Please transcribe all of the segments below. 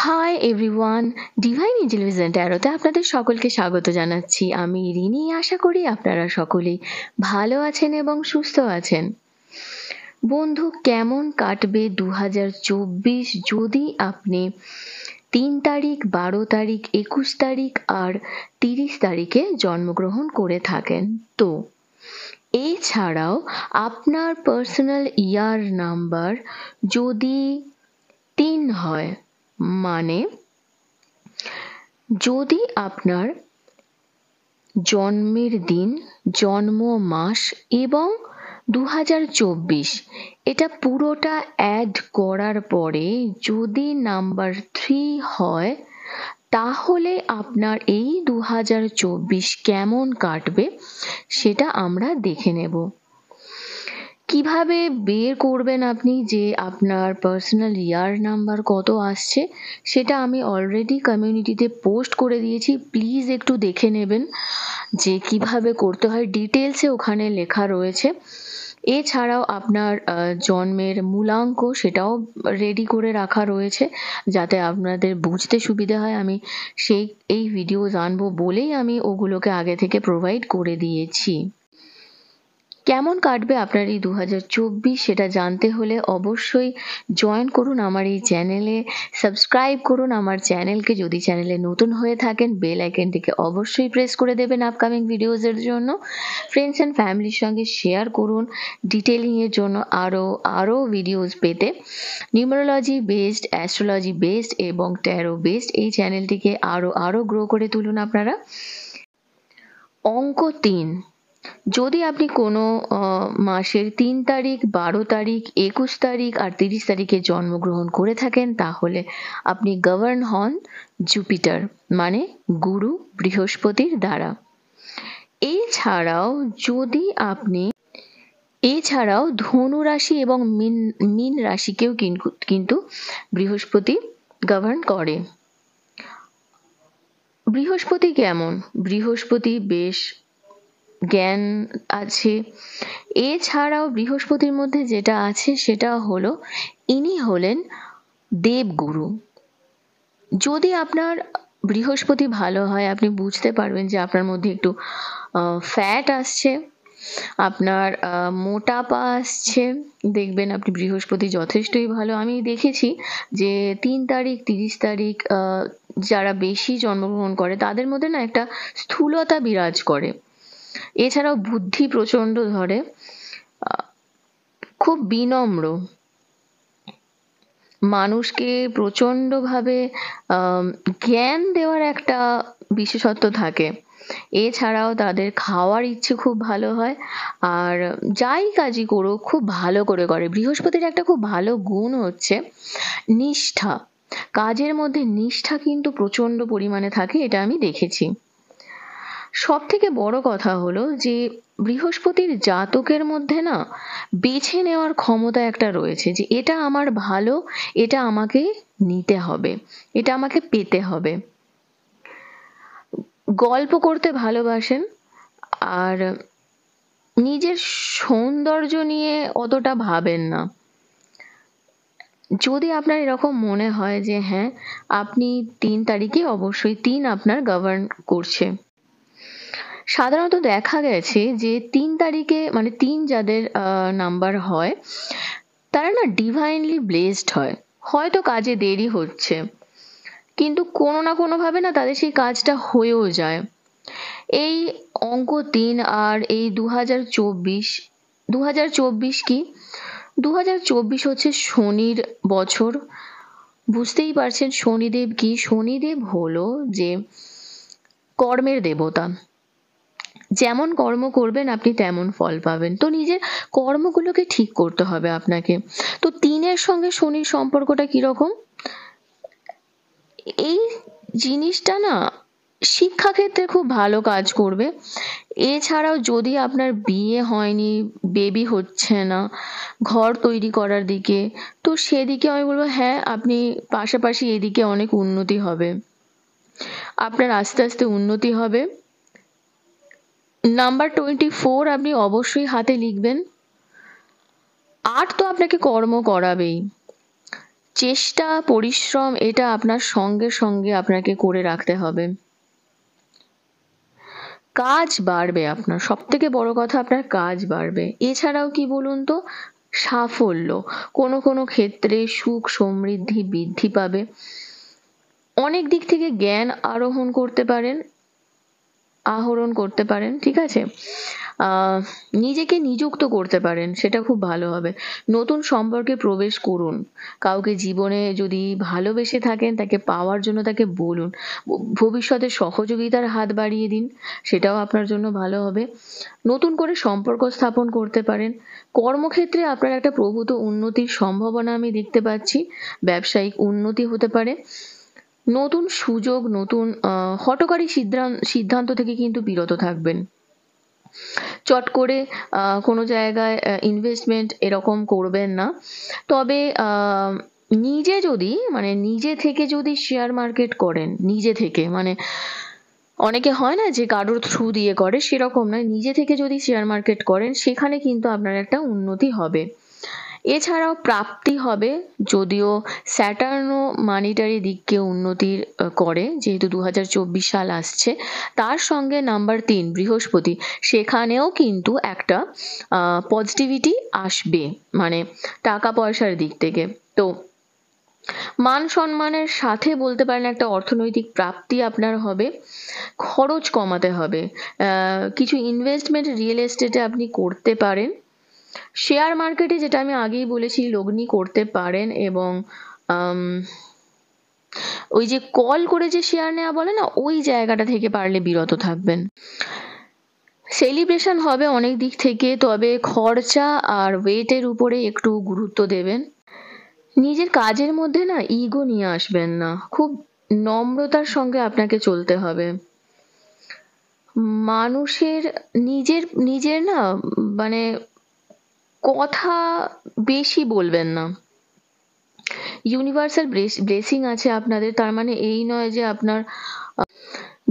Hi everyone, divine intelligent অ্যারোতে আপনাদের সকলকে স্বাগত জানাচ্ছি। আমি রিনি। আশা করি আপনারা সকলেই ভালো আছেন এবং সুস্থ আছেন। বন্ধু, কেমন কাটবে 2024 যদি আপনি 3 তারিখ, 12 তারিখ, 21 তারিখ আর 30 তারিখে জন্মগ্রহণ করে থাকেন? তো এছাড়াও আপনার পার্সোনাল ইয়ার নাম্বার যদি 3 হয়, মানে যদি আপনার জন্মের দিন, জন্ম মাস এবং 2024 এটা পুরোটা অ্যাড করার পরে যদি নাম্বার 3 হয়, তাহলে আপনার এই 2024 কেমন কাটবে সেটা আমরা দেখে নেব। কিভাবে বের করবেন আপনি যে আপনার পার্সোনাল ইয়ার নাম্বার কত আসছে, সেটা আমি অলরেডি কমিউনিটিতে পোস্ট করে দিয়েছি। প্লিজ একটু দেখে নেবেন যে কিভাবে করতে হয়, ডিটেলসে ওখানে লেখা রয়েছে। এছাড়াও আপনার জন্মের মূলাঙ্ক সেটাও রেডি করে রাখা রয়েছে যাতে আপনাদের বুঝতে সুবিধা হয়। আমি এই ভিডিও জানবো বলেই আমি ওগুলোকে আগে থেকে প্রোভাইড করে দিয়েছি। কেমন কাটবে আপনার এই 2024 সেটা জানতে হলে অবশ্যই জয়েন করুন আমার এই চ্যানেলে, সাবস্ক্রাইব করুন আমার চ্যানেলকে। যদি চ্যানেলে নতুন হয়ে থাকেন, বেল আইকনটিকে অবশ্যই প্রেস করে দেবেন আপকামিং ভিডিওজের জন্য। ফ্রেন্ডস অ্যান্ড ফ্যামিলির সঙ্গে শেয়ার করুন ডিটেলিংয়ের জন্য আরও ভিডিওজ পেতে। নিউমারোলজি বেসড, অ্যাস্ট্রোলজি বেসড এবং ট্যারো বেসড এই চ্যানেলটিকে আরও গ্রো করে তুলুন আপনারা। অঙ্ক 3, যদি আপনি কোনো মাসের 3 তারিখ, 12 তারিখ, 21 তারিখ আর 30 তারিখে জন্মগ্রহণ করে থাকেন, তাহলে আপনি গভর্ন হন জুপিটার মানে গুরু বৃহস্পতির দ্বারা। এছাড়াও ধনু রাশি এবং মীন রাশিকেও কিন্তু বৃহস্পতি গভর্ন করে। বৃহস্পতি কেমন? বৃহস্পতি বেশ জ্ঞান আছে। এছাড়াও বৃহস্পতির মধ্যে যেটা আছে সেটা হলো ইনি হলেন দেবগুরু। যদি আপনার বৃহস্পতি ভালো হয়, আপনি বুঝতে পারবেন যে আপনার মধ্যে একটু ফ্যাট আসছে, আপনার মোটাপা আসছে। দেখবেন আপনি বৃহস্পতি যথেষ্টই ভালো। আমি দেখেছি যে 3 তারিখ, 30 তারিখ যারা বেশি জন্মগ্রহণ করে তাদের মধ্যে না একটা স্থূলতা বিরাজ করে। এছাড়াও বুদ্ধি প্রচন্ড ধরে, খুব বিনম্র, মানুষকে প্রচন্ডভাবে জ্ঞান দেওয়ার একটা বিশেষত্ব থাকে। এছাড়াও তাদের খাওয়ার ইচ্ছে খুব ভালো হয়, আর যাই কাজই করুক খুব ভালো করে করে। বৃহস্পতির একটা খুব ভালো গুণ হচ্ছে নিষ্ঠা। কাজের মধ্যে নিষ্ঠা কিন্তু প্রচন্ড পরিমাণে থাকে, এটা আমি দেখেছি। সব থেকে বড় কথা হলো যে বৃহস্পতির জাতকের মধ্যে না বেছে নেওয়ার ক্ষমতা একটা রয়েছে, যে এটা আমার ভালো, এটা আমাকে নিতে হবে, এটা আমাকে পেতে হবে। গল্প করতে ভালোবাসেন, আর নিজের সৌন্দর্য নিয়ে অতটা ভাবেন না। যদি আপনার এরকম মনে হয় যে হ্যাঁ আপনি 3 তারিখে, অবশ্যই 3 আপনার গভর্ন করছে। সাধারণত দেখা গেছে যে 3 তারিখে মানে 3 যাদের নাম্বার হয় তারা না ডিভাইনলি ব্লেসড হয়। হয়তো কাজে দেরি হচ্ছে, কিন্তু কোনো না কোনো ভাবে না তাদের সেই কাজটা হয়েও যায়। এই অঙ্ক 3 আর এই 2024 কি 2024 হচ্ছে শনির বছর। বুঝতেই পারছেন শনিদেব কি? শনিদেব হলো যে কর্মের দেবতা। যেমন কর্ম করবেন আপনি তেমন ফল পাবেন। তো নিজের কর্মগুলোকে ঠিক করতে হবে আপনাকে। তো 3-এর সঙ্গে শনির সম্পর্কটা কিরকম? এই জিনিসটা না শিক্ষাক্ষেত্রে খুব ভালো কাজ করবে। এছাড়াও যদি আপনার বিয়ে হয়নি, বেবি হচ্ছে না, ঘর তৈরি করার দিকে, তো সেদিকে আমি বলবো হ্যাঁ আপনি পাশাপাশি এদিকে অনেক উন্নতি হবে, আপনার আস্তে আস্তে উন্নতি হবে। নাম্বার 24 আপনি অবশ্যই হাতে লিখবেন। 8 তো আপনাকে কর্ম করাবেই। চেষ্টা পরিশ্রম এটা আপনার সঙ্গে সঙ্গে আপনাকে করে রাখতে হবে। কাজ বাড়বে, আপনার সব থেকে বড় কথা আপনার কাজ বাড়বে। এছাড়াও কি বলুন তো, সাফল্য, কোনো কোনো ক্ষেত্রে সুখ সমৃদ্ধি বৃদ্ধি পাবে। অনেক দিক থেকে জ্ঞান আহরণ করতে পারেন, ঠিক আছে। নিজেকে নিযুক্ত করতে পারেন, সেটা খুব ভালো হবে। নতুন সম্পর্কে প্রবেশ করুন, কাউকে জীবনে যদি ভালোবেসে থাকেন তাকে পাওয়ার জন্য তাকে বলুন, ভবিষ্যতে সহযোগিতার হাত বাড়িয়ে দিন, সেটাও আপনার জন্য ভালো হবে। নতুন করে সম্পর্ক স্থাপন করতে পারেন। কর্মক্ষেত্রে আপনার একটা প্রভূত উন্নতির সম্ভাবনা আমি দেখতে পাচ্ছি, ব্যবসায়িক উন্নতি হতে পারে। নতুন সুযোগ, নতুন হঠকারী সিদ্ধান্ত থেকে কিন্তু বিরত থাকবেন। চট করে কোনো জায়গায় ইনভেস্টমেন্ট এরকম করবেন না। তবে নিজে থেকে যদি শেয়ার মার্কেট করেন, নিজে থেকে মানে অনেকে হয় না যে কারোর থ্রু দিয়ে করে, সেরকম নয়, নিজে থেকে যদি শেয়ার মার্কেট করেন সেখানে কিন্তু আপনার একটা উন্নতি হবে। এছাড়াও প্রাপ্তি হবে, যদিও স্যাটার্নও মানিটারি দিককে উন্নতির করে, যেহেতু 2024 সাল আসছে, তার সঙ্গে নাম্বার 3 বৃহস্পতি, সেখানেও কিন্তু একটা পজিটিভিটি আসবে, মানে টাকা পয়সার দিক থেকে। তো মান সম্মানের সাথে বলতে পারেন একটা অর্থনৈতিক প্রাপ্তি আপনার হবে। খরচ কমাতে হবে, কিছু ইনভেস্টমেন্ট রিয়েল এস্টেটে আপনি করতে পারেন। শেয়ার মার্কেটে, যেটা আমি আগেই বলেছি, লগ্নি করতে পারেন। এবং ওই যে কল করে যে শেয়ার নেওয়া বলে না, ওই জায়গাটা থেকে পারলে বিরত থাকবেন। সেলিব্রেশন হবে অনেক দিক থেকে, তবে খরচা আর ওয়েটের উপরে একটু গুরুত্ব দেবেন। নিজের কাজের মধ্যে না ইগো নিয়ে আসবেন না, খুব নম্রতার সঙ্গে আপনাকে চলতে হবে। মানুষের নিজের নিজের না মানে কথা বেশি বলবেন না। ইউনিভার্সাল ব্লেসিং আছে আপনাদের, তার মানে এই নয় যে আপনার,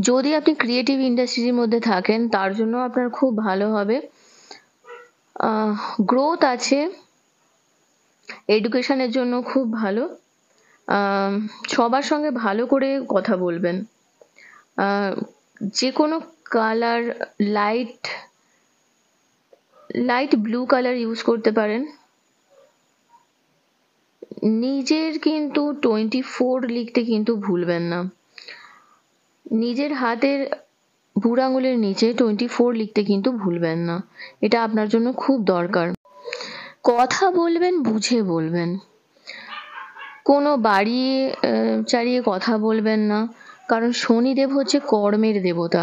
যদি আপনি ক্রিয়েটিভ ইন্ডাস্ট্রির মধ্যে থাকেন তার জন্য আপনার খুব ভালো হবে। গ্রোথ আছে, এডুকেশনের জন্য খুব ভালো। সবার সঙ্গে ভালো করে কথা বলবেন। যে কোনো colour, light blue colour use করতে পারেন। নিজের কিন্তু 24 লিখতে কিন্তু ভুলবেন না। নিজের হাতের বুড়ো আঙুলের নিচে 24 লিখতে কিন্তু ভুলবেন না, এটা আপনার জন্য খুব দরকার। কথা বলবেন, বুঝে বলবেন, কোনো বাড়িয়ে চাড়িয়ে কথা বলবেন না, কারণ শনিদেব হচ্ছে কর্মের দেবতা,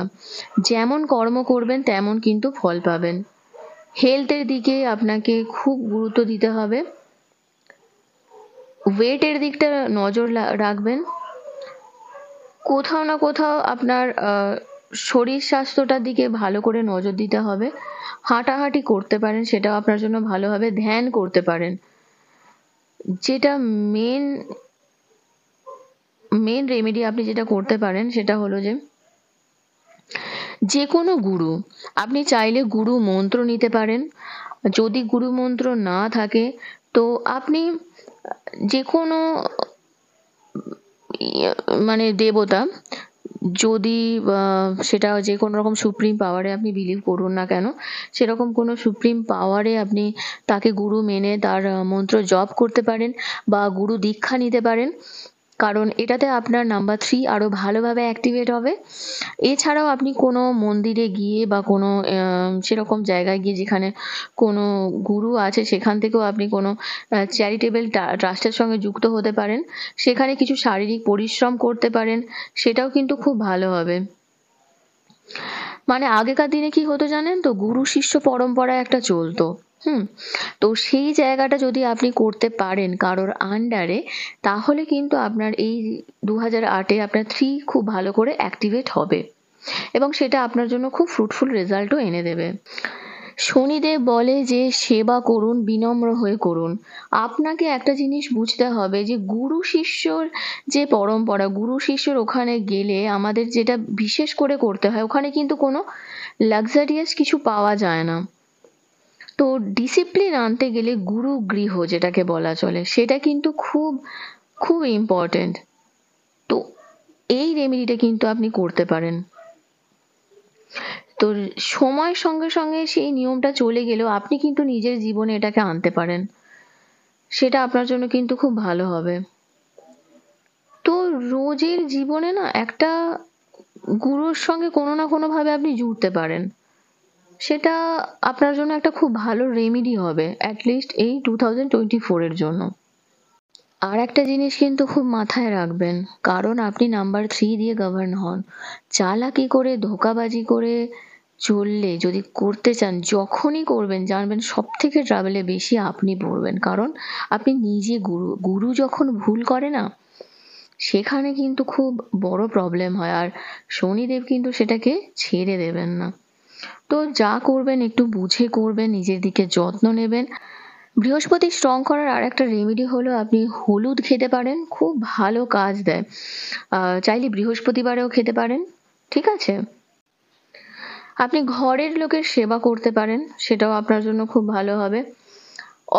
যেমন কর্ম করবেন তেমন কিন্তু ফল পাবেন। হেলথের দিকে আপনাকে খুব গুরুত্ব দিতে হবে, ওয়েটের দিকটা নজর রাখবেন। কোথাও না কোথাও আপনার শরীর স্বাস্থ্যটার দিকে ভালো করে নজর দিতে হবে। হাঁটাহাঁটি করতে পারেন, সেটাও আপনার জন্য ভালো হবে। ধ্যান করতে পারেন, যেটা মেন রেমেডি আপনি যেটা করতে পারেন সেটা হলো যে কোনো গুরু, আপনি চাইলে গুরু মন্ত্র নিতে পারেন। যদি গুরু মন্ত্র না থাকে তো আপনি যে কোনো মানে দেবতা, যদি সেটা যে কোনো রকম সুপ্রিম পাওয়ারে আপনি বিলিভ করুন না কেন, সেরকম কোনো সুপ্রিম পাওয়ারে আপনি তাকে গুরু মেনে তার মন্ত্র জপ করতে পারেন বা গুরু দীক্ষা নিতে পারেন, কারণ এটাতে আপনার নাম্বার 3 আরো ভালোভাবে অ্যাক্টিভেট হবে। এছাড়াও আপনি কোনো মন্দিরে গিয়ে বা কোনো সেরকম জায়গায় গিয়ে যেখানে কোনো গুরু আছে সেখান থেকেও আপনি কোনো চ্যারিটেবল ট্রাস্টের সঙ্গে যুক্ত হতে পারেন, সেখানে কিছু শারীরিক পরিশ্রম করতে পারেন, সেটাও কিন্তু খুব ভালো হবে। মানে আগেকার দিনে কি হতো জানেন তো, গুরু শিষ্য পরম্পরা একটা চলতো। তো সেই জায়গাটা যদি আপনি করতে পারেন কারোর আন্ডারে, তাহলে কিন্তু আপনার এই 2008-এ আপনার 3 খুব ভালো করে অ্যাক্টিভেট হবে এবং সেটা আপনার জন্য খুব ফ্রুটফুল রেজাল্টও এনে দেবে। শনিদেব বলে যে সেবা করুন, বিনম্র হয়ে করুন। আপনাকে একটা জিনিস বুঝতে হবে যে গুরু শিষ্যর যে পরম্পরা, গুরু শিষ্যর ওখানে গেলে আমাদের যেটা বিশেষ করে করতে হয়, ওখানে কিন্তু কোনো লাক্সারিয়াস কিছু পাওয়া যায় না। তো ডিসিপ্লিন আনতে গেলে গুরু গৃহ যেটাকে বলা চলে সেটা কিন্তু খুব খুব ইম্পর্টেন্ট। তো এই রেমেডিটা কিন্তু আপনি করতে পারেন। তো সময়ের সঙ্গে সঙ্গে সেই নিয়মটা চলে গেলেও আপনি কিন্তু নিজের জীবনে এটাকে আনতে পারেন, সেটা আপনার জন্য কিন্তু খুব ভালো হবে। তো রোজের জীবনে না একটা গুরুর সঙ্গে কোনো না কোনো ভাবে আপনি জুড়তে পারেন, সেটা আপনার জন্য একটা খুব ভালো রেমেডি হবে অ্যাটলিস্ট এই 2024 এর জন্য। আর একটা জিনিস কিন্তু খুব মাথায় রাখবেন, কারণ আপনি নাম্বার 3 দিয়ে গভর্ন হন। চালাকি করে ধোঁকাবাজি করে চললে যদি করতে চান, যখনই করবেন জানবেন সব থেকে ট্রাভেলে বেশি আপনি পড়বেন, কারণ আপনি নিজে গুরু। গুরু যখন ভুল করে না, সেখানে কিন্তু খুব বড় প্রবলেম হয়, আর শনিদেব কিন্তু সেটাকে ছেড়ে দেবেন না। তো যা করবেন একটু বুঝে করবেন, নিজের দিকে যত্ন নেবেন। বৃহস্পতি স্ট্রং করার আর একটা রেমেডি হলো আপনি হলুদ খেতে পারেন, খুব ভালো কাজ দেয়। চাইলে বৃহস্পতিবারেও খেতে পারেন, ঠিক আছে। আপনি ঘরের লোকের সেবা করতে পারেন, সেটাও আপনার জন্য খুব ভালো হবে।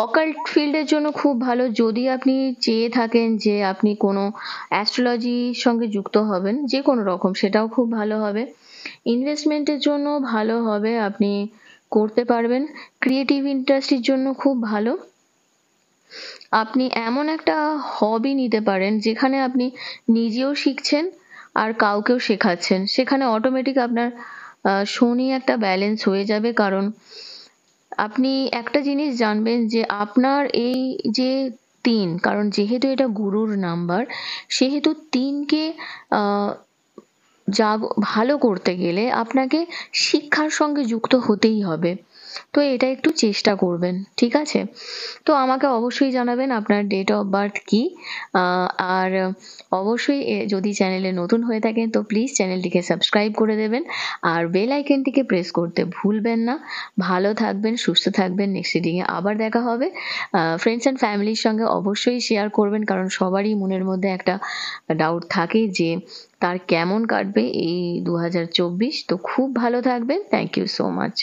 অকাল্ট ফিল্ডের জন্য খুব ভালো, যদি আপনি চেয়ে থাকেন যে আপনি কোনো অ্যাস্ট্রোলজির সঙ্গে যুক্ত হবেন যে কোনো রকম, সেটাও খুব ভালো হবে। ইনভেস্টমেন্টের জন্য ভালো হবে, আপনি করতে পারবেন। ক্রিয়েটিভ ইন্ডাস্ট্রির জন্য খুব ভালো। আপনি এমন একটা হবি নিতে পারেন যেখানে আপনি নিজেও শিখছেন আর কাউকেও শেখাচ্ছেন, সেখানে অটোমেটিক আপনার শনি একটা ব্যালেন্স হয়ে যাবে। কারণ আপনি একটা জিনিস জানবেন যে আপনার এই যে 3, কারণ যেহেতু এটা গুরুর নাম্বার, সেহেতু 3কে ভালো করতে গেলে আপনাকে শিক্ষার সঙ্গে যুক্ত হতেই হবে। তো এটা একটু চেষ্টা করবেন, ঠিক আছে। তো আমাকে অবশ্যই জানাবেন আপনার ডেট অফ বার্থ কি। আর অবশ্যই যদি চ্যানেলে নতুন হয়ে থাকেন তো প্লিজ চ্যানেলটিকে সাবস্ক্রাইব করে দেবেন, আর বেল আইকনটিকে প্রেস করতে ভুলবেন না। ভালো থাকবেন, সুস্থ থাকবেন। নেক্সট রিডিংয়ে আবার দেখা হবে। ফ্রেন্ডস অ্যান্ড ফ্যামিলির সঙ্গে অবশ্যই শেয়ার করবেন, কারণ সবারই মনের মধ্যে একটা ডাউট থাকে যে তার কেমন কাটবে এই 2024। তো খুব ভালো থাকবেন। Thank you so much.